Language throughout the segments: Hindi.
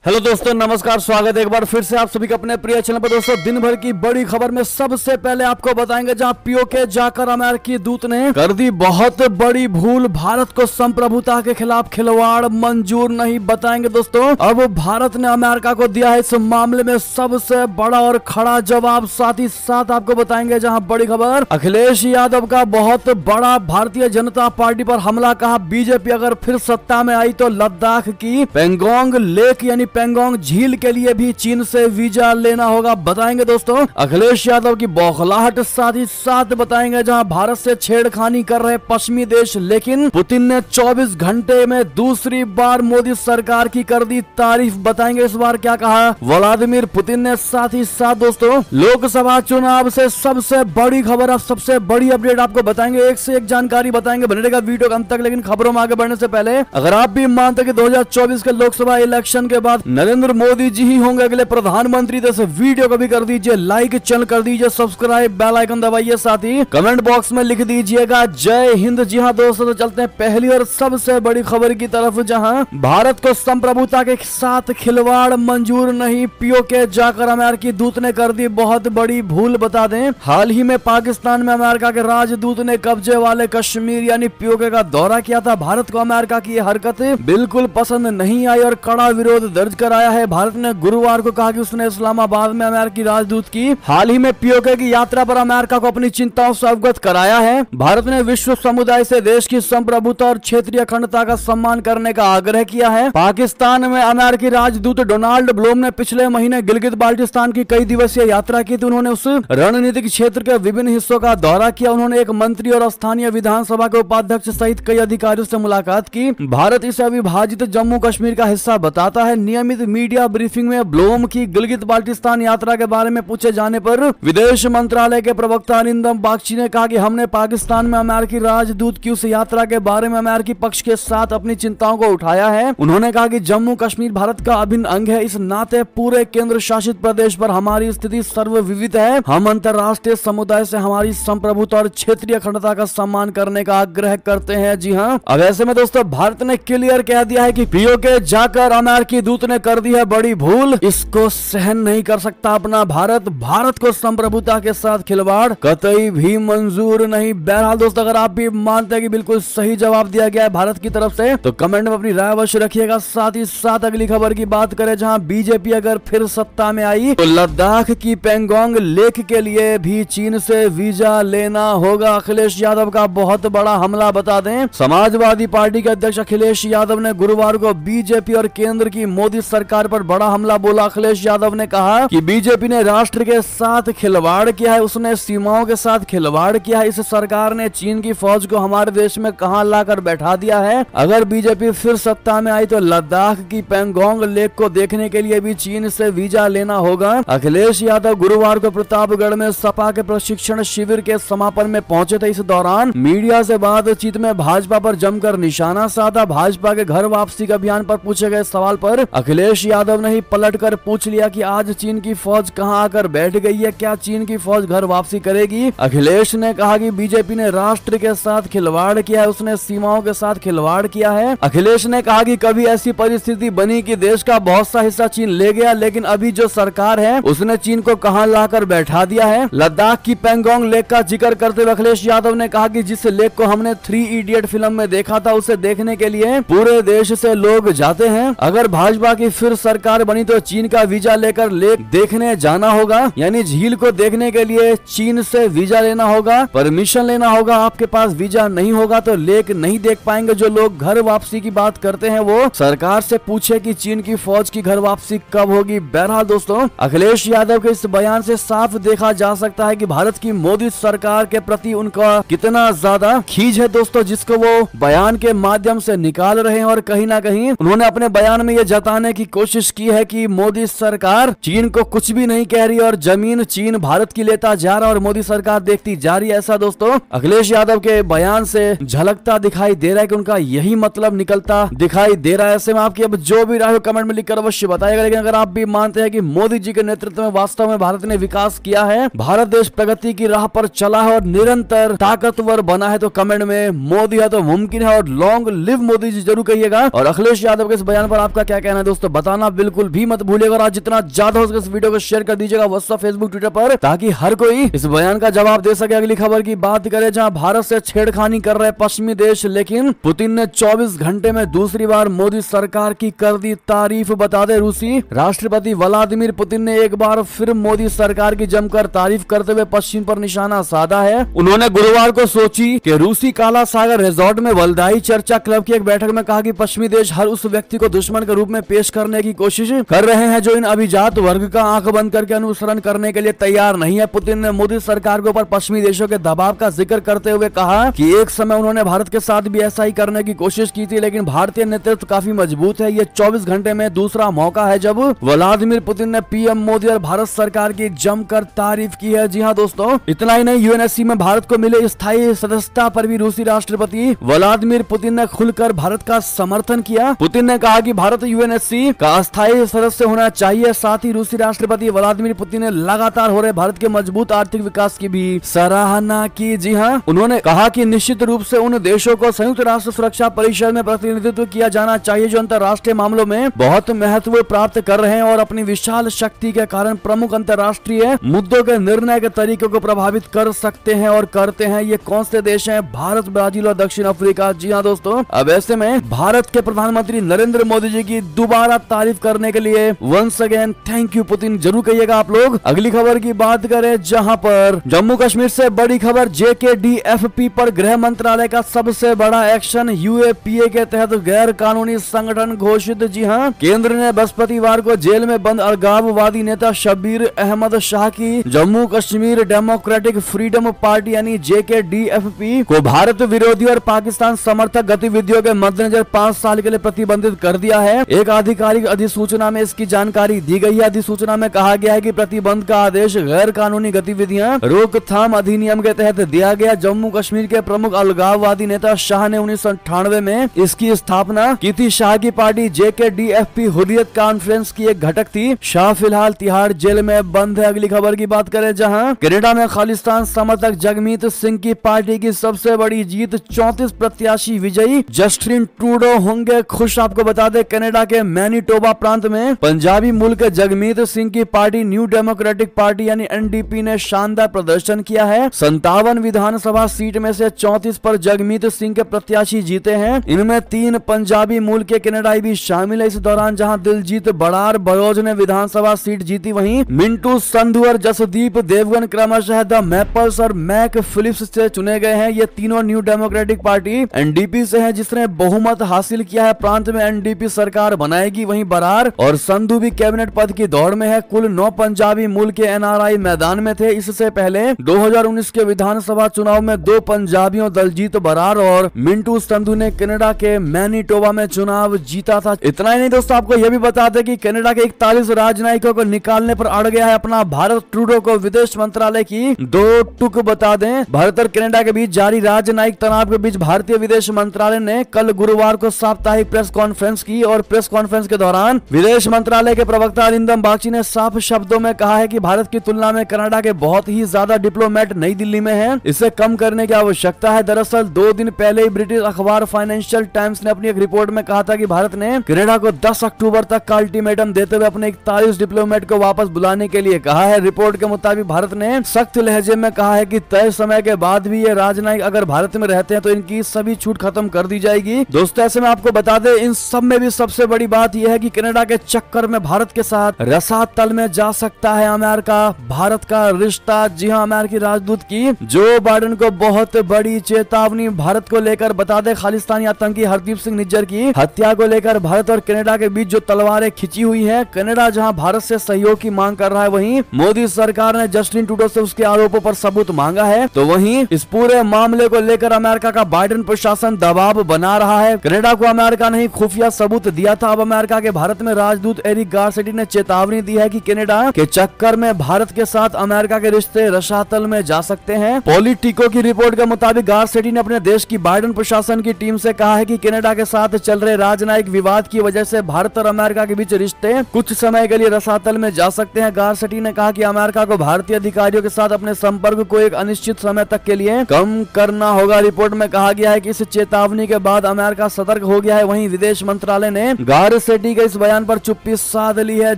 हेलो दोस्तों, नमस्कार। स्वागत है एक बार फिर से आप सभी का अपने प्रिय चैनल पर। दोस्तों, दिन भर की बड़ी खबर में सबसे पहले आपको बताएंगे जहां पीओके जाकर अमेरिकी दूत ने कर दी बहुत बड़ी भूल। भारत को संप्रभुता के खिलाफ खिलवाड़ मंजूर नहीं। बताएंगे दोस्तों, अब भारत ने अमेरिका को दिया है इस मामले में सबसे बड़ा और खड़ा जवाब। साथ ही साथ आपको बताएंगे जहां बड़ी खबर, अखिलेश यादव का बहुत बड़ा भारतीय जनता पार्टी पर हमला। कहा बीजेपी अगर फिर सत्ता में आई तो लद्दाख की पेंगोंग लेक यानी पेंगोंग झील के लिए भी चीन से वीजा लेना होगा। बताएंगे दोस्तों अखिलेश यादव की बौखलाहट। साथ ही साथ बताएंगे जहां भारत से छेड़खानी कर रहे पश्चिमी देश, लेकिन पुतिन ने 24 घंटे में दूसरी बार मोदी सरकार की कर दी तारीफ। बताएंगे इस बार क्या कहा व्लादिमीर पुतिन ने। साथ ही साथ दोस्तों लोकसभा चुनाव से सबसे बड़ी खबर, अब सबसे बड़ी अपडेट आपको बताएंगे। एक से एक जानकारी बताएंगे, बने रहेगा वीडियो अंत तक। लेकिन खबरों में आगे बढ़ने से पहले अगर आप भी मानते कि 2024 के लोकसभा इलेक्शन के बाद नरेंद्र मोदी जी ही होंगे अगले प्रधानमंत्री, तो वीडियो को भी कर दीजिए लाइक, चैनल कर दीजिए सब्सक्राइब, बेल आइकन दबाइए। साथ ही कमेंट बॉक्स में लिख दीजिएगा जय हिंद। जी हाँ दोस्तों, तो चलते हैं पहली और सबसे बड़ी खबर की तरफ, जहां भारत को संप्रभुता के साथ खिलवाड़ मंजूर नहीं। पीओके जाकर अमेरिकी दूत ने कर दी बहुत बड़ी भूल। बता दें, हाल ही में पाकिस्तान में अमेरिका के राजदूत ने कब्जे वाले कश्मीर यानी पीओके का दौरा किया था। भारत को अमेरिका की हरकत बिल्कुल पसंद नहीं आई और कड़ा विरोध दर्ज कराया है। भारत ने गुरुवार को कहा कि उसने इस्लामाबाद में अमेरिकी राजदूत की हाल ही में पीओके की यात्रा पर अमेरिका को अपनी चिंताओं से अवगत कराया है। भारत ने विश्व समुदाय से देश की संप्रभुता और क्षेत्रीय अखंडता का सम्मान करने का आग्रह किया है। पाकिस्तान में अमेरिकी राजदूत डोनाल्ड ब्लूम ने पिछले महीने गिलगित बाल्टिस्तान की कई दिवसीय यात्रा की थी। उन्होंने उस रणनीतिक क्षेत्र के विभिन्न हिस्सों का दौरा किया। उन्होंने एक मंत्री और स्थानीय विधानसभा के उपाध्यक्ष सहित कई अधिकारियों से मुलाकात की। भारत इसे अविभाजित जम्मू कश्मीर का हिस्सा बताता है। नियमित मीडिया ब्रीफिंग में ब्लूम की गिलगित बाल्टिस्तान यात्रा के बारे में पूछे जाने पर विदेश मंत्रालय के प्रवक्ता अरिंदम बागची ने कहा कि हमने पाकिस्तान में अमेरिकी राजदूत की उस यात्रा के बारे में अमेरिकी पक्ष के साथ अपनी चिंताओं को उठाया है। उन्होंने कहा कि जम्मू कश्मीर भारत का अभिन्न अंग है। इस नाते पूरे केंद्र शासित प्रदेश पर हमारी स्थिति सर्वविदित है। हम अंतर्राष्ट्रीय समुदाय से हमारी संप्रभुता और क्षेत्रीय अखंडता का सम्मान करने का आग्रह करते हैं। जी हाँ, अब ऐसे में दोस्तों भारत ने क्लियर कह दिया है कि पीओके जाकर अमेरिकी दूत ने कर दी है बड़ी भूल। इसको सहन नहीं कर सकता अपना भारत। भारत को संप्रभुता के साथ खिलवाड़ कतई भी मंजूर नहीं। बहरहाल दोस्तों, अगर आप भी मानते हैं कि बिल्कुल सही जवाब दिया गया है भारत की तरफ से, तो कमेंट में अपनी राय अवश्य रखिएगा। साथ ही साथ अगली खबर की बात करें, जहां बीजेपी अगर फिर सत्ता में आई तो लद्दाख की पेंगोंग लेक के लिए भी चीन से वीजा लेना होगा। अखिलेश यादव का बहुत बड़ा हमला। बता दें, समाजवादी पार्टी के अध्यक्ष अखिलेश यादव ने गुरुवार को बीजेपी और केंद्र की मोदी सरकार पर बड़ा हमला बोला। अखिलेश यादव ने कहा कि बीजेपी ने राष्ट्र के साथ खिलवाड़ किया है, उसने सीमाओं के साथ खिलवाड़ किया है। इस सरकार ने चीन की फौज को हमारे देश में कहां लाकर बैठा दिया है। अगर बीजेपी फिर सत्ता में आई तो लद्दाख की पेंगोंग लेक को देखने के लिए भी चीन से वीजा लेना होगा। अखिलेश यादव गुरुवार को प्रतापगढ़ में सपा के प्रशिक्षण शिविर के समापन में पहुंचे थे। इस दौरान मीडिया से बातचीत में भाजपा पर जमकर निशाना साधा। भाजपा के घर वापसी के अभियान पर पूछे गए सवाल पर अखिलेश यादव ने ही पलटकर पूछ लिया कि आज चीन की फौज कहां आकर बैठ गई है, क्या चीन की फौज घर वापसी करेगी। अखिलेश ने कहा कि बीजेपी ने राष्ट्र के साथ खिलवाड़ किया है, उसने सीमाओं के साथ खिलवाड़ किया है। अखिलेश ने कहा कि कभी ऐसी परिस्थिति बनी कि देश का बहुत सा हिस्सा चीन ले गया, लेकिन अभी जो सरकार है उसने चीन को कहां लाकर बैठा दिया है। लद्दाख की पेंगोंग लेक का जिक्र करते हुए अखिलेश यादव ने कहा कि जिस लेक को हमने 3 इडियट फिल्म में देखा था, उसे देखने के लिए पूरे देश से लोग जाते हैं। अगर भाजपा की फिर सरकार बनी तो चीन का वीजा लेकर लेक देखने जाना होगा, यानी झील को देखने के लिए चीन से वीजा लेना होगा, परमिशन लेना होगा। आपके पास वीजा नहीं होगा तो लेक नहीं देख पाएंगे। जो लोग घर वापसी की बात करते हैं वो सरकार से पूछे कि चीन की फौज की घर वापसी कब होगी। बहरहाल दोस्तों, अखिलेश यादव के इस बयान से साफ देखा जा सकता है कि भारत की मोदी सरकार के प्रति उनका कितना ज्यादा खींच है दोस्तों, जिसको वो बयान के माध्यम से निकाल रहे हैं। और कहीं ना कहीं उन्होंने अपने बयान में ये जताने की कोशिश की है कि मोदी सरकार चीन को कुछ भी नहीं कह रही और जमीन चीन भारत की लेता जा रहा और मोदी सरकार देखती जा रही है। ऐसा दोस्तों अखिलेश यादव के बयान से झलकता दिखाई दे रहा है कि उनका यही मतलब निकलता दिखाई दे रहा है। ऐसे में आपकी अब जो भी राय हो कमेंट में लिखकर अवश्य बताइएगा। लेकिन अगर आप भी मानते हैं कि मोदी जी के नेतृत्व में वास्तव में भारत ने विकास किया है, भारत देश प्रगति की राह पर चला है और निरंतर ताकतवर बना है, तो कमेंट में मोदी है तो मुमकिन है और लॉन्ग लिव मोदी जी जरूर कहिएगा। और अखिलेश यादव के इस बयान पर आपका क्या कहना है? दोस्तों बताना बिल्कुल भी मत भूलिएगा। और आज जितना ज्यादा हो सके इस वीडियो को शेयर कर दीजिएगा व्हाट्सएप, फेसबुक, ट्विटर पर, ताकि हर कोई इस बयान का जवाब दे सके। अगली खबर की बात करें, जहां भारत से छेड़खानी कर रहे पश्चिमी देश, लेकिन पुतिन ने 24 घंटे में दूसरी बार मोदी सरकार की कर दी तारीफ। बता दे रूसी राष्ट्रपति व्लादिमीर पुतिन ने एक बार फिर मोदी सरकार की जमकर तारीफ करते हुए पश्चिम पर निशाना साधा है। उन्होंने गुरुवार को सोची कि रूसी काला सागर रिजॉर्ट में वल्दाई चर्चा क्लब की एक बैठक में कहा कि पश्चिमी देश हर उस व्यक्ति को दुश्मन के रूप में पेश करने की कोशिश कर रहे हैं जो इन अभिजात वर्ग का आंख बंद करके अनुसरण करने के लिए तैयार नहीं है। पुतिन ने मोदी सरकार के ऊपर पश्चिमी देशों के दबाव का जिक्र करते हुए कहा कि एक समय उन्होंने भारत के साथ भी ऐसा ही करने की कोशिश की थी, लेकिन भारतीय नेतृत्व काफी मजबूत है। ये 24 घंटे में दूसरा मौका है जब व्लादिमीर पुतिन ने पीएम मोदी और भारत सरकार की जमकर तारीफ की है। जी हाँ दोस्तों, इतना ही नहीं, यूएनएससी में भारत को मिले स्थायी सदस्यता पर भी रूसी राष्ट्रपति व्लादिमीर पुतिन ने खुलकर भारत का समर्थन किया। पुतिन ने कहा कि भारत यूएनएससी का अस्थायी सदस्य होना चाहिए। साथ ही रूसी राष्ट्रपति व्लादिमीर पुतिन ने लगातार हो रहे भारत के मजबूत आर्थिक विकास की भी सराहना की। जी हाँ, उन्होंने कहा कि निश्चित रूप से उन देशों को संयुक्त राष्ट्र सुरक्षा परिषद में प्रतिनिधित्व किया जाना चाहिए जो अंतर्राष्ट्रीय मामलों में बहुत महत्व प्राप्त कर रहे हैं और अपनी विशाल शक्ति के कारण प्रमुख अंतर्राष्ट्रीय मुद्दों के निर्णय के तरीके को प्रभावित कर सकते हैं और करते हैं। ये कौन से देश हैं? भारत, ब्राजील और दक्षिण अफ्रीका। जी हाँ दोस्तों, अब ऐसे में भारत के प्रधानमंत्री नरेंद्र मोदी जी की दोबारा तारीफ करने के लिए once again thank you Putin जरूर कहिएगा आप लोग। अगली खबर की बात करें, जहां पर जम्मू कश्मीर से बड़ी खबर, JKDFP पर गृह मंत्रालय का सबसे बड़ा एक्शन, UAPA के तहत गैर कानूनी संगठन घोषित। जी हाँ, केंद्र ने बृहस्पतिवार को जेल में बंद अलगाववादी नेता शब्बीर अहमद शाह की Jammu Kashmir democratic freedom party यानी JKDFP को भारत विरोधी और पाकिस्तान समर्थक गतिविधियों के मद्देनजर 5 साल के लिए प्रतिबंधित कर दिया है। एक आधिकारिक अधिसूचना में इसकी जानकारी दी गई है। अधिसूचना में कहा गया है कि प्रतिबंध का आदेश गैर कानूनी गतिविधियां रोकथाम अधिनियम के तहत दिया गया। जम्मू कश्मीर के प्रमुख अलगाववादी नेता शाह ने 1998 में इसकी स्थापना की थी। शाह की पार्टी JKDFP हुर्रियत कॉन्फ्रेंस की एक घटक थी। शाह फिलहाल तिहाड़ जेल में बंद है। अगली खबर की बात करें, जहां कनाडा में खालिस्तान समर्थक जगमीत सिंह की पार्टी की सबसे बड़ी जीत, 34 प्रत्याशी विजयी, जस्टिन ट्रूडो होंगे खुश। आपको बता दें, कनाडा के मैनीटोबा प्रांत में पंजाबी मूल के जगमीत सिंह की पार्टी न्यू डेमोक्रेटिक पार्टी यानी NDP ने शानदार प्रदर्शन किया है। 57 विधानसभा सीट में से 34 पर जगमीत सिंह के प्रत्याशी जीते हैं। इनमें 3 पंजाबी मूल के कनाडाई भी शामिल है। इस दौरान जहां दिलजीत बड़ार बयोज ने विधानसभा सीट जीती, वहीं मिंटू संधू और जसदीप देवगन क्रमशः द मैपल्स और मैक फिलिप्स से चुने गए हैं। ये तीनों न्यू डेमोक्रेटिक पार्टी NDP से हैं, जिसने बहुमत हासिल किया है। प्रांत में NDP सरकार बनाएगी। वहीं बरार और संधू भी कैबिनेट पद की दौड़ में है। कुल 9 पंजाबी मूल के NRI मैदान में थे। इससे पहले 2019 के विधानसभा चुनाव में 2 पंजाबियों दलजीत बरार और मिंटू संधू ने कनाडा के मैनीटोबा में चुनाव जीता था। इतना ही नहीं दोस्तों, आपको यह भी बता दें कि कनाडा के 41 राजनयिकों को निकालने पर अड़ गया है अपना भारत। ट्रूडो को विदेश मंत्रालय की 2 टुक बता दें। भारत और कनाडा के बीच जारी राजनयिक तनाव के बीच भारतीय विदेश मंत्रालय ने कल गुरुवार को साप्ताहिक प्रेस कॉन्फ्रेंस की और प्रेस कॉन्फ्रेंस के दौरान विदेश मंत्रालय के प्रवक्ता अरिंदम बागची ने साफ शब्दों में कहा है कि भारत की तुलना में कनाडा के बहुत ही ज्यादा डिप्लोमेट नई दिल्ली में हैं। इसे कम करने की आवश्यकता है। दरअसल 2 दिन पहले ही ब्रिटिश अखबार फाइनेंशियल टाइम्स ने अपनी एक रिपोर्ट में कहा था कि भारत ने कनाडा को 10 अक्टूबर तक का अल्टीमेटम देते हुए अपने 41 डिप्लोमेट को वापस बुलाने के लिए कहा है। रिपोर्ट के मुताबिक भारत ने सख्त लहजे में कहा है कि तय समय के बाद भी ये राजनयिक अगर भारत में रहते हैं तो इनकी सभी छूट खत्म कर दी जाएगी। दोस्तों, ऐसे में आपको बता दें, इन सब में भी सबसे बड़ी बात यह है कि कनाडा के चक्कर में भारत के साथ रसातल में जा सकता है अमेरिका। भारत का रिश्ता, जी हां, अमेरिकी राजदूत की जो बाइडेन को बहुत बड़ी चेतावनी भारत को लेकर। बता दें, खालिस्तानी आतंकी हरदीप सिंह निज्जर की हत्या को लेकर भारत और कनाडा के बीच जो तलवारें खिंची हुई हैं, कनाडा जहां भारत से सहयोग की मांग कर रहा है, वहीं मोदी सरकार ने जस्टिन ट्रूडो से उसके आरोपों पर सबूत मांगा है। तो वहीं इस पूरे मामले को लेकर अमेरिका का बाइडेन प्रशासन दबाव बना रहा है। कनाडा को अमेरिका ने खुफिया सबूत दिया था। अब अमेरिका के भारत में राजदूत एरिक गारसेटी ने चेतावनी दी है कि कनाडा के चक्कर में भारत के साथ अमेरिका के रिश्ते रसातल में जा सकते हैं। पॉलिटिको की रिपोर्ट के मुताबिक गारसेटी ने अपने देश की बाइडेन प्रशासन की टीम से कहा है कि कनाडा के साथ चल रहे राजनयिक विवाद की वजह से भारत और अमेरिका के बीच रिश्ते कुछ समय के लिए रसातल में जा सकते हैं। गारसेटी ने कहा कि अमेरिका को भारतीय अधिकारियों के साथ अपने संपर्क को एक अनिश्चित समय तक के लिए कम करना होगा। रिपोर्ट में कहा गया है कि इस चेतावनी के बाद अमेरिका सतर्क हो गया है। वहीं विदेश मंत्रालय ने गार सेठी के इस बयान पर चुप्पी साध ली है।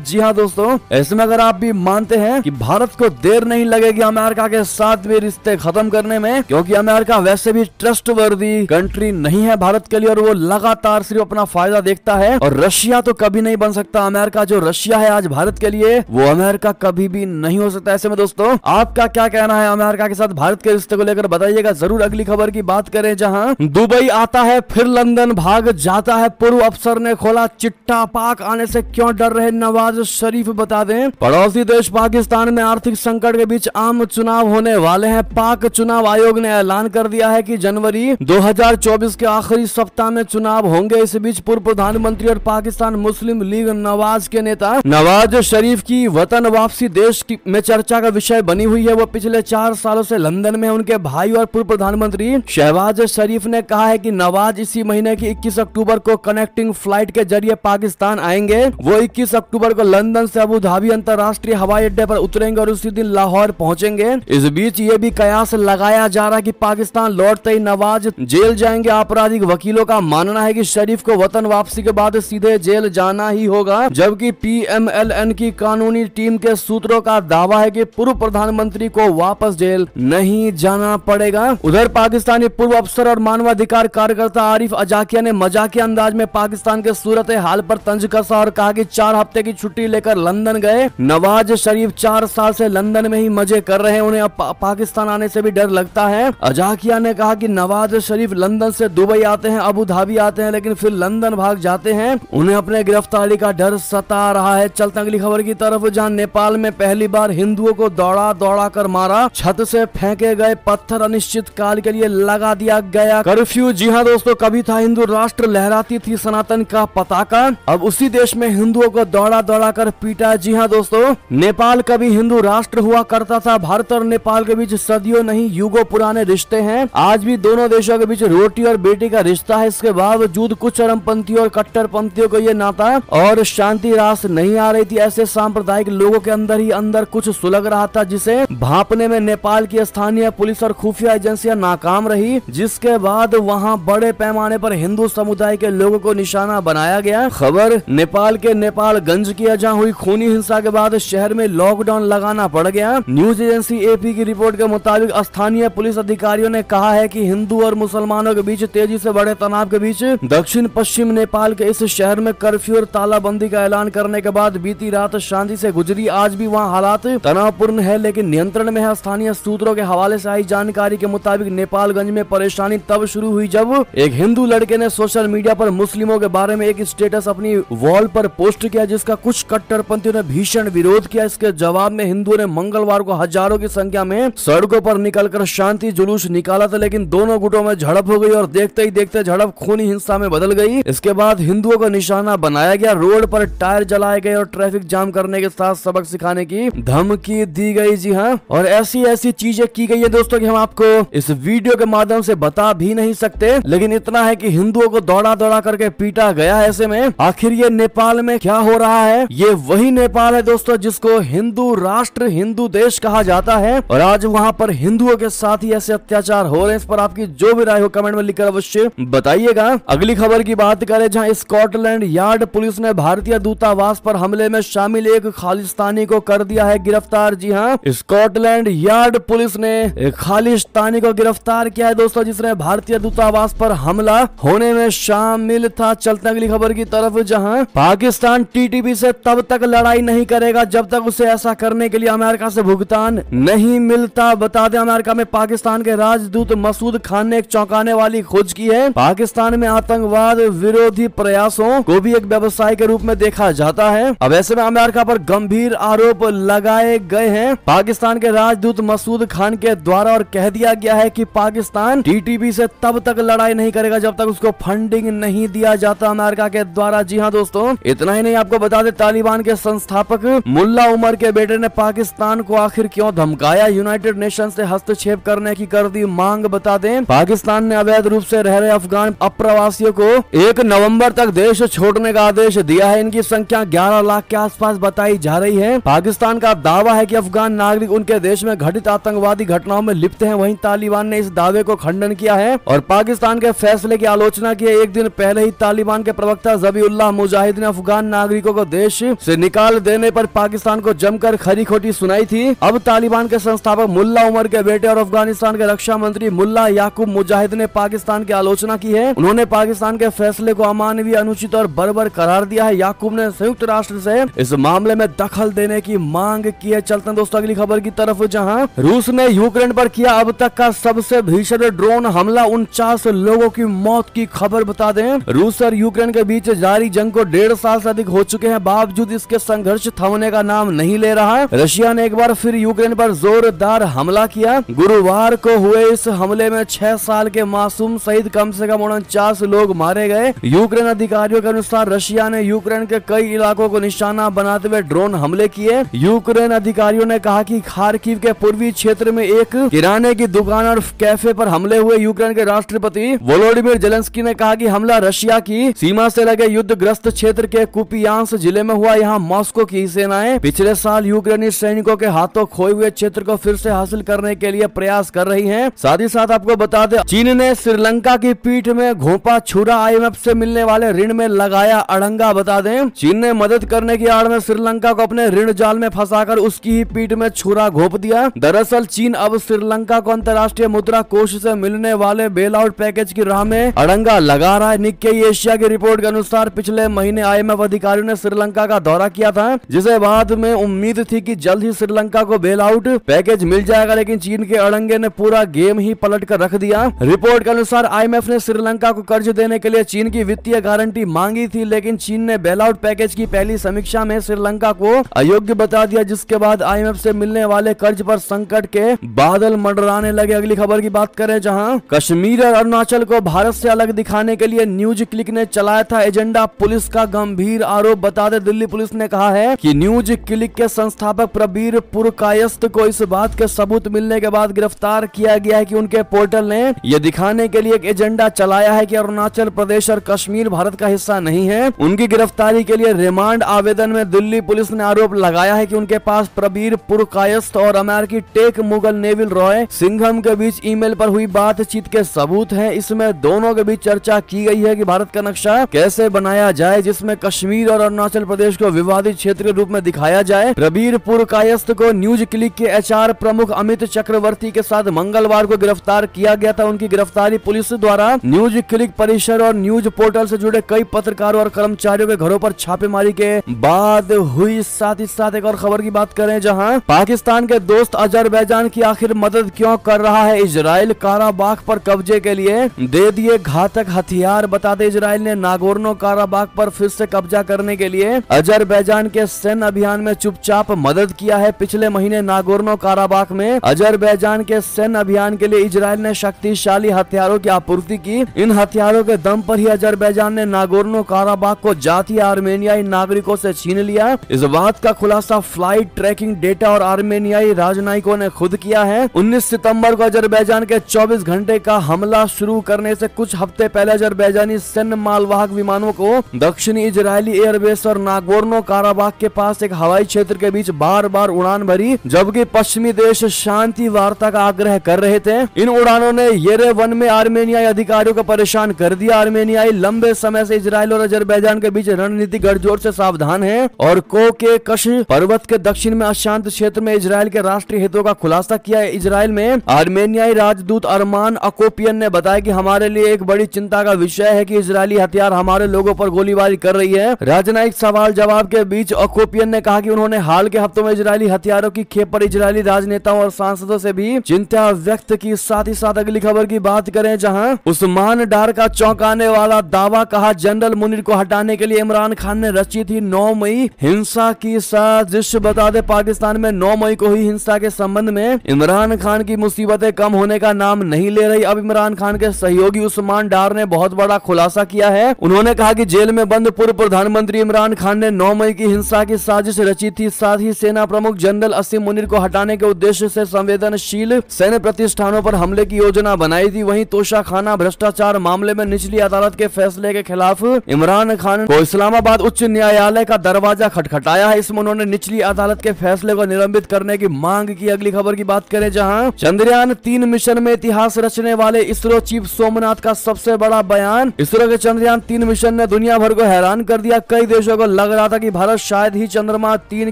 जी हाँ दोस्तों, इसमें अगर आप भी मानते हैं कि भारत को देर नहीं लगेगी अमेरिका के साथ भी रिश्ते खत्म करने में, क्योंकि अमेरिका वैसे भी ट्रस्टवर्दी कंट्री नहीं है भारत के लिए और वो लगातार सिर्फ अपना फायदा देखता है, और रशिया तो कभी नहीं बन सकता अमेरिका। जो रशिया है आज भारत के लिए, वो अमेरिका कभी भी नहीं हो सकता। ऐसे में दोस्तों, आपका क्या कहना है अमेरिका के साथ भारत के रिश्ते को लेकर, बताइएगा जरूर। अगली खबर की बात करें, जहां दुबई आता है फिर लंदन भाग जाता है, पूर्व अफसर ने खोला चिट्ठा, पाक आने से क्यों डर रहे नवाज शरीफ, बता दें। पड़ोसी देश पाकिस्तान में आर्थिक संकट के बीच आम चुनाव होने वाले हैं। पाक चुनाव आयोग ने ऐलान कर दिया है कि जनवरी 2024 के आखिरी सप्ताह में चुनाव होंगे। इस बीच पूर्व प्रधानमंत्री और पाकिस्तान मुस्लिम लीग नवाज के नेता नवाज शरीफ की वतन वापसी देश में चर्चा का विषय बनी हुई है। वो पिछले 4 सालों से लंदन में। उनके भाई और पूर्व प्रधानमंत्री शहबाज शरीफ ने कहा है कि नवाज इसी महीने की 21 अक्टूबर को कनेक्टिंग फ्लाइट के जरिए पाकिस्तान आएंगे। वो 21 अक्टूबर को लंदन से अबू धाबी अंतर्राष्ट्रीय हवाई अड्डे पर उतरेंगे और उसी दिन लाहौर पहुंचेंगे। इस बीच ये भी कयास लगाया जा रहा है कि पाकिस्तान लौटते ही नवाज जेल जाएंगे। आपराधिक वकीलों का मानना है कि शरीफ को वतन वापसी के बाद सीधे जेल जाना ही होगा, जबकि PMLN की कानूनी टीम के सूत्रों का दावा है कि पूर्व प्रधानमंत्री को वापस जेल नहीं जाना पड़ेगा। उधर पाकिस्तानी पूर्व अफसर और मानवाधिकार कार्यकर्ता आरिफ अजाकिया ने मजाकिया अंदाज में पाकिस्तान के सूरत हाल पर तंज कसा और कहा कि 4 हफ्ते की छुट्टी लेकर लंदन गए। नवाज शरीफ 4 साल से लंदन में ही मजे कर रहे हैं, उन्हें अब पाकिस्तान आने से भी डर लगता है। अजाकिया ने कहा कि नवाज शरीफ लंदन से दुबई आते हैं, अबू धाबी आते हैं, लेकिन फिर लंदन भाग जाते हैं। उन्हें अपने गिरफ्तारी का डर सता रहा है। चलते अगली खबर की तरफ, जहां नेपाल में पहली बार हिंदुओं को दौड़ा दौड़ा कर मारा, छत से फेंके गए पत्थर, अनिश्चित काल के लिए लगा दिया गया कर्फ्यू। जी हाँ दोस्तों, कभी था हिंदू राष्ट्र, लहराती थी सनातन का पताका, अब उसी देश में हिंदुओं को दौड़ा दौड़ा कर पीटा। जी हाँ दोस्तों, नेपाल कभी हिंदू राष्ट्र हुआ करता था। भारत और नेपाल के बीच सदियों नहीं युगों पुराने रिश्ते हैं। आज भी दोनों देशों के बीच रोटी और बेटी का रिश्ता है। इसके बावजूद कुछ चरमपंथियों और कट्टरपंथियों को ये नाता और शांति रास नहीं आ रही थी। ऐसे सांप्रदायिक लोगों के अंदर ही अंदर कुछ सुलग रहा था, जिसे भांपने में नेपाल की स्थानीय पुलिस और खुफिया एजेंसियां नाकाम रही, जिसके बाद वहां बड़े पैमाने पर हिंदू समुदाय के लोगों को निशाना बनाया गया। खबर नेपाल के नेपालगंज की, जहां हुई खूनी हिंसा के बाद शहर में लॉकडाउन लगाना पड़ गया। न्यूज एजेंसी AP की रिपोर्ट के मुताबिक स्थानीय पुलिस अधिकारियों ने कहा है कि हिंदू और मुसलमानों के बीच तेजी से बढ़े तनाव के बीच दक्षिण पश्चिम नेपाल के इस शहर में कर्फ्यू और तालाबंदी का ऐलान करने के बाद बीती रात शांति से गुजरी। आज भी वहां हालात तनावपूर्ण है, लेकिन नियंत्रण में है। स्थानीय सूत्रों के हवाले से आई जानकारी के मुताबिक नेपालगंज में परेशानी तब शुरू हुई जब एक हिंदू लड़के ने सोशल मीडिया पर मुस्लिमों के बारे में एक स्टेटस अपनी वॉल पर पोस्ट किया, जिसका कुछ कट्टरपंथियों ने भीषण विरोध किया। इसके जवाब में हिंदुओं ने मंगलवार को हजारों की संख्या में सड़कों पर निकलकर शांति जुलूस निकाला था, लेकिन दोनों गुटों में झड़प हो गई और देखते ही देखते झड़प खूनी हिंसा में बदल गई। इसके बाद हिंदुओं को निशाना बनाया गया, रोड पर टायर जलाए गए और ट्रैफिक जाम करने के साथ सबक सिखाने की धमकी दी गई। जी हाँ, और ऐसी ऐसी चीजें की गई है दोस्तों कि हम आपको इस वीडियो के माध्यम से बता भी नहीं सकते, लेकिन इतना है कि हिंदुओं को दौड़ा दौड़ा करके पीटा गया। ऐसे में आखिर ये नेपाल में क्या हो रहा है? ये वही नेपाल है दोस्तों जिसको हिंदू राष्ट्र, हिंदू देश कहा जाता है, और आज वहाँ पर हिंदुओं के साथ ही ऐसे अत्याचार हो रहे हैं। इस पर आपकी जो भी राय हो कमेंट में लिखकर अवश्य बताइएगा। अगली खबर की बात करें, जहां स्कॉटलैंड यार्ड पुलिस ने भारतीय दूतावास पर हमले में शामिल एक खालिस्तानी को कर दिया है गिरफ्तार। जी हाँ, स्कॉटलैंड यार्ड पुलिस ने एक खालिस्तानी को गिरफ्तार किया है दोस्तों, जिसने भारतीय दूतावास पर हमला होने में शामिल था। चलते अगली खबर की तरफ, जहां पाकिस्तान TTP से तब तक लड़ाई नहीं करेगा जब तक उसे ऐसा करने के लिए अमेरिका से भुगतान नहीं मिलता। बता दें, अमेरिका में पाकिस्तान के राजदूत मसूद खान ने एक चौंकाने वाली खोज की है। पाकिस्तान में आतंकवाद विरोधी प्रयासों को भी एक व्यवसाय के रूप में देखा जाता है। अब ऐसे में अमेरिका पर गंभीर आरोप लगाए गए हैं पाकिस्तान के राजदूत मसूद खान के द्वारा, और कह दिया गया है कि पाकिस्तान TTP से तब तक लड़ाई नहीं करेगा जब तक उसको फंडिंग नहीं दिया जाता अमेरिका के द्वारा। जी हाँ दोस्तों, इतना ही नहीं, आपको बता दें तालिबान के संस्थापक मुल्ला उमर के बेटे ने पाकिस्तान को आखिर क्यों धमकाया, यूनाइटेड नेशन से हस्तक्षेप करने की कर दी मांग। बता दें, पाकिस्तान ने अवैध रूप से रह रहे अफगान अप्रवासियों को 1 नवंबर तक देश छोड़ने का आदेश दिया है। इनकी संख्या 11 लाख के आसपास बताई जा रही है। पाकिस्तान का दावा है कि अफगान नागरिक उनके देश में घटित आतंकवादी घटनाओं में लिप्त हैं। वहीं तालिबान ने इस दावे को खंडन किया है और पाकिस्तान के फैसले की आलोचना की है। एक दिन पहले ही तालिबान के प्रवक्ता ज़बीउल्लाह मुजाहिद ने अफगान नागरिकों को देश से निकाल देने पर पाकिस्तान को जमकर खरी खोटी सुनाई थी। अब तालिबान के संस्थापक मुल्ला उमर के बेटे और अफगानिस्तान के रक्षा मंत्री मुल्ला याकूब मुजाहिद ने पाकिस्तान की आलोचना की है। उन्होंने पाकिस्तान के फैसले को अमानवीय, अनुचित और बर्बर करार दिया है। याकूब ने संयुक्त राष्ट्र से इस मामले में दखल देने की मांग की है। चलते हैं दोस्तों अगली खबर की तरफ, जहां रूस ने यूक्रेन पर किया अब तक का सबसे भीषण ड्रोन हमला, 49 लोगों की मौत की खबर बता दें। रूस और यूक्रेन के बीच जारी जंग को 1.5 साल से अधिक हो चुके हैं, बावजूद इसके संघर्ष थमने का नाम नहीं ले रहा है। रशिया ने एक बार फिर यूक्रेन पर जोरदार हमला किया। गुरुवार को हुए इस हमले में 6 साल के मासूम सहित कम से कम 49 लोग मारे गए। यूक्रेन अधिकारियों के अनुसार रशिया ने यूक्रेन के कई इलाकों को निशाना बनाते हुए ड्रोन हमले किए। यूक्रेन अधिकारियों ने कहा कि खार्किव के पूर्वी क्षेत्र में एक किराने की दुकान और कैफे पर हमले हुए। यूक्रेन के राष्ट्रपति वोलोडिमिर जेलेंस्की ने कहा कि हमला रशिया की सीमा से लगे युद्धग्रस्त क्षेत्र के कुपियांस जिले में हुआ। यहाँ मॉस्को की सेनाएं पिछले साल यूक्रेनी सैनिकों के हाथों खोए हुए क्षेत्र को फिर से हासिल करने के लिए प्रयास कर रही है। साथ ही साथ आपको बता दें, चीन ने श्रीलंका की पीठ में घोंपा छुरा, IMF से मिलने वाले ऋण में लगाया अड़ंगा। बता दें, चीन ने मदद करने की आड़ में श्रीलंका को अपने ऋण जाल में फंसाकर उसकी ही पीठ में छुरा घोंप दिया। दरअसल चीन अब श्रीलंका को अंतर्राष्ट्रीय मुद्रा कोष से मिलने वाले बेल आउट पैकेज की राह में अड़ंगा लगा रहा है। निक्केई एशिया की रिपोर्ट के अनुसार पिछले महीने IMF अधिकारियों ने श्रीलंका का दौरा किया था, जिसे बाद में उम्मीद थी कि जल्द ही श्रीलंका को बेल आउट पैकेज मिल जाएगा, लेकिन चीन के अड़ंगे ने पूरा गेम ही पलट कर रख दिया। रिपोर्ट के अनुसार IMF ने श्रीलंका को कर्ज देने के लिए चीन की वित्तीय गारंटी मांगी थी, लेकिन चीन ने बेल आउट पैकेज की पहली समीक्षा में श्रीलंका को अयोग्य बता दिया, जिसके बाद IMF से मिलने वाले कर्ज पर संकट के बादल मंडराने लगे। अगली खबर की बात करें, जहां कश्मीर और अरुणाचल को भारत से अलग दिखाने के लिए न्यूज क्लिक ने चलाया था एजेंडा, पुलिस का गंभीर आरोप। बता दें, दिल्ली पुलिस ने कहा है कि न्यूज क्लिक के संस्थापक प्रबीर पुरकायस्थ को इस बात के सबूत मिलने के बाद गिरफ्तार किया गया है कि उनके पोर्टल ने यह दिखाने के लिए एक एजेंडा चलाया है कि अरुणाचल प्रदेश और कश्मीर भारत का हिस्सा नहीं है। उनकी गिरफ्तारी के लिए रिमांड आवेदन में दिल्ली पुलिस ने आरोप लगाया है कि उनके पास प्रबीर पुरकायस्थ और अमेरिकी tech mogul Neville Roy Singham के बीच ईमेल पर हुई बातचीत के सबूत हैं। इसमें दोनों के बीच चर्चा की गई है कि भारत का नक्शा कैसे बनाया जाए, जिसमें कश्मीर और अरुणाचल प्रदेश को विवादित क्षेत्र के रूप में दिखाया जाए। प्रबीर पुरकायस्थ को न्यूज क्लिक के HR प्रमुख अमित चक्रवर्ती के साथ मंगलवार को गिरफ्तार किया गया था। उनकी गिरफ्तारी पुलिस द्वारा न्यूज क्लिक परिसर और न्यूज पोर्टल से जुड़े कई पत्रकारों और कर्मचारियों के घरों पर छापेमारी के बाद हुई। साथ ही साथ एक और खबर की बात करें, जहां पाकिस्तान के दोस्त अजरबैजान की आखिर मदद क्यों कर रहा है। इजराइल काराबाग पर कब्जे के लिए दे दिए घातक हथियार। बता दें, इजराइल ने नागोर्नो काराबाग पर फिर से कब्जा करने के लिए अजरबैजान के सैन्य अभियान में चुपचाप मदद किया है। पिछले महीने नागोर्नो काराबाग में अजरबैजान के सैन्य अभियान के लिए इजराइल ने शक्तिशाली हथियारों की आपूर्ति की। इन हथियारों के दम पर ही अजरबैजान ने नागोर्नो काराबाग को जातीय आर्मेनियाई नागरिकों से छीन लिया। इस बात का खुलासा फ्लाइट ट्रैकिंग डेटा और आर्मेनियाई राजनयिकों ने खुद किया है। 19 सितंबर को अजरबैजान के 24 घंटे का हमला शुरू करने से कुछ हफ्ते पहले अजरबैजानी सैन्य मालवाहक विमानों को दक्षिणी इजरायली एयरबेस और नागोर्नो काराबाग के पास एक हवाई क्षेत्र के बीच बार बार उड़ान भरी, जबकि पश्चिमी देश शांति वार्ता का आग्रह कर रहे थे। इन उड़ानों ने येरेवन में आर्मेनियाई अधिकारियों को परेशान कर दिया। आर्मेनियाई लंबे समय से इजराइल और अजरबैजान के बीच रणनीतिक गठजोड़ से सावधान है और कोकेकश पर्वत के दक्षिण में अशांत क्षेत्र में इजराइल के राष्ट्रीय हितों का खुलासा किया है। इजराइल में आर्मेनियाई राजदूत अरमान अकोपियन ने बताया कि हमारे लिए एक बड़ी चिंता का विषय है कि इजरायली हथियार हमारे लोगों पर गोलीबारी कर रही है। राजनयिक सवाल जवाब के बीच अकोपियन ने कहा कि उन्होंने हाल के हफ्तों में इजरायली हथियारों की खेप पर इजरायली राजनेताओं और सांसदों से भी चिंता व्यक्त की। साथ ही साथ अगली खबर की बात करें, जहां उस्मान डार का चौंकाने वाला दावा, कहा जनरल मुनीर को हटाने के लिए इमरान खान ने रची थी 9 मई हिंसा की साजिश। बता दें, पाकिस्तान में 9 मई को हुई हिंसा के संबंध में इमरान खान की मुसीबतें कम होने का नाम नहीं ले रही। अब इमरान खान के सहयोगी उस्मान डार ने बहुत बड़ा खुलासा किया है। उन्होंने कहा कि जेल में बंद पूर्व प्रधानमंत्री इमरान खान ने 9 मई की हिंसा की साजिश रची थी। साथ ही सेना प्रमुख जनरल असीम मुनीर को हटाने के उद्देश्य से संवेदनशील सैन्य प्रतिष्ठानों पर हमले की योजना बनाई थी। वहीं तोशाखाना भ्रष्टाचार मामले में निचली अदालत के फैसले के खिलाफ इमरान खान को इस्लामाबाद उच्च न्यायालय का दरवाजा खटखटाया है। इसमें उन्होंने निचली अदालत के फैसले को निलंबित करने की मांग की। अगली खबर की बात करें, जहां चंद्रयान 3 मिशन में इतिहास रचने वाले इसरो चीफ सोमनाथ का सबसे बड़ा बयान। इसरो के चंद्रयान 3 मिशन ने दुनिया भर को हैरान कर दिया। कई देशों को लग रहा था कि भारत शायद ही चंद्रमा 3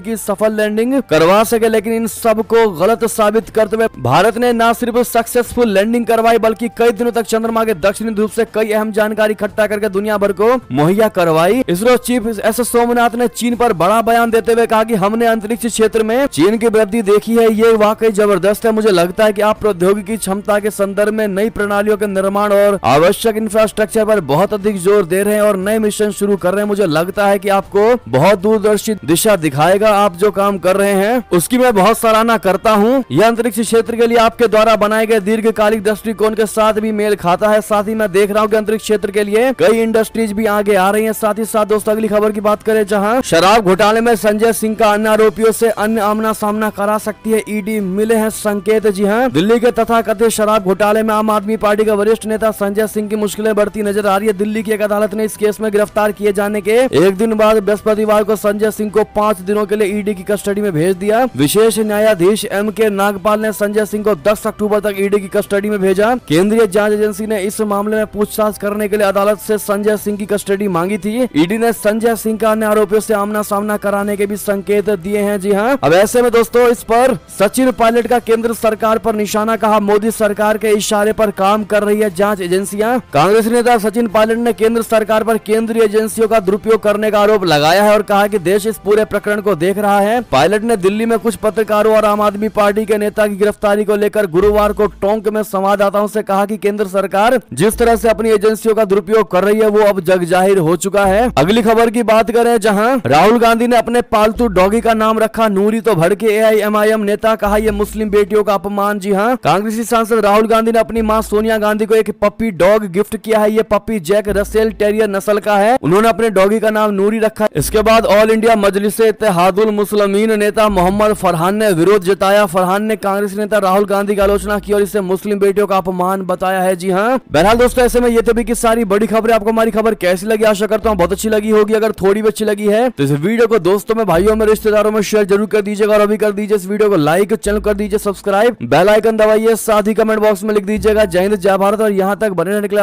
की सफल लैंडिंग करवा सके, लेकिन इन सब को गलत साबित करते हुए भारत ने न सिर्फ सक्सेसफुल लैंडिंग करवाई बल्कि कई दिनों तक चंद्रमा के दक्षिणी ध्रुव से कई अहम जानकारी इकट्ठा करके दुनिया भर को मुहैया करवाई। इसरो चीफ एस सोमनाथ ने चीन पर बड़ा बयान देते हुए कहा कि हमने अंतरिक्ष क्षेत्र में चीन की वृद्धि देखी है, ये वाकई जबरदस्त है। मुझे लगता है कि आप प्रौद्योगिकी क्षमता के संदर्भ में नई प्रणालियों के निर्माण और आवश्यक इंफ्रास्ट्रक्चर पर बहुत अधिक जोर दे रहे हैं और नए मिशन शुरू कर रहे हैं। मुझे लगता है कि आपको बहुत दूरदर्शी दिशा दिखाएगा। आप जो काम कर रहे हैं उसकी मैं बहुत सराहना करता हूं। यह अंतरिक्ष क्षेत्र के लिए आपके द्वारा बनाए गए दीर्घकालिक दृष्टिकोण के साथ भी मेल खाता है। साथ ही मैं देख रहा हूं कि अंतरिक्ष क्षेत्र के लिए कई इंडस्ट्रीज भी आगे आ रही हैं। साथ ही साथ दोस्तों अगली खबर की बात करें, जहां शराब घोटाले में संजय सिंह का अन्य आरोपियों से अन्य आमना सामना करा सकती है ईडी, मिले हैं संकेत। जी हां, दिल्ली के तथाकथित शराब घोटाले में आम आदमी पार्टी का वरिष्ठ नेता संजय सिंह की मुश्किलें बढ़ती नजर आ रही है। दिल्ली की एक अदालत ने इस केस में गिरफ्तार किए जाने के एक दिन बाद बृहस्पतिवार को संजय सिंह को 5 दिनों के लिए ईडी की कस्टडी में भेज दिया। विशेष न्यायाधीश M.K. नागपाल ने संजय सिंह को 10 अक्टूबर तक ईडी की कस्टडी में भेजा। केंद्रीय जांच एजेंसी ने इस मामले में पूछताछ करने के लिए अदालत से संजय सिंह की कस्टडी मांगी थी। ईडी ने संजय सिंह का अन्य आरोपियों से आमना सामना कराने के भी संकेत दिए हैं। जी हाँ, अब ऐसे में दोस्तों इस पर सचिन पायलट का केंद्र सरकार पर निशाना, कहा मोदी सरकार के इशारे पर काम कर रही है जांच एजेंसियां। कांग्रेस नेता सचिन पायलट ने केंद्र सरकार पर केंद्रीय एजेंसियों का दुरुपयोग करने का आरोप लगाया है और कहा कि देश इस पूरे प्रकरण को देख रहा है। पायलट ने दिल्ली में कुछ पत्रकारों और आम आदमी पार्टी के नेता की गिरफ्तारी को लेकर गुरुवार को टोंक में संवाददाताओं से कहा कि केंद्र सरकार जिस तरह से अपनी एजेंसियों का दुरुपयोग कर रही है वो अब जग जाहिर हो चुका है। अगली खबर की बात करें, जहां राहुल गांधी ने अपने पालतू डॉगी का नाम रखा नूरी, तो भड़के AIMIM नेता, कहा यह मुस्लिम बेटियों का अपमान। जी हां, कांग्रेसी सांसद राहुल गांधी ने अपनी मां सोनिया गांधी को एक पप्पी डॉग गिफ्ट किया है। ये पप्पी जैक रसेल टेरियर नस्ल का है। उन्होंने अपने डॉगी का नाम नूरी रखा। इसके बाद ऑल इंडिया मजलिस इत्तेहादुल मुस्लिमीन नेता मोहम्मद फरहान ने विरोध जताया। फरहान ने कांग्रेस नेता राहुल गांधी की आलोचना की और इसे मुस्लिम बेटियों का अपमान बताया है। जी हाँ, बहरहाल दोस्तों ऐसे में ये तो भी की सारी बड़ी खबरें। आपको हमारी खबर कैसी लगी? आशा करता हूँ बहुत अच्छी लगी होगी। अगर थोड़ी भी अच्छी लगी है तो इस वीडियो को दोस्तों में, भाइयों में, रिश्तेदारों में शेयर जरूर कर दीजिएगा और अभी कर दीजिए इस वीडियो को लाइक, चैनल कर दीजिए सब्सक्राइब, बेल आइकन दबाइए, साथ ही कमेंट बॉक्स में लिख दीजिएगा जय हिंद जय भारत। और यहाँ तक बने रहने के लिए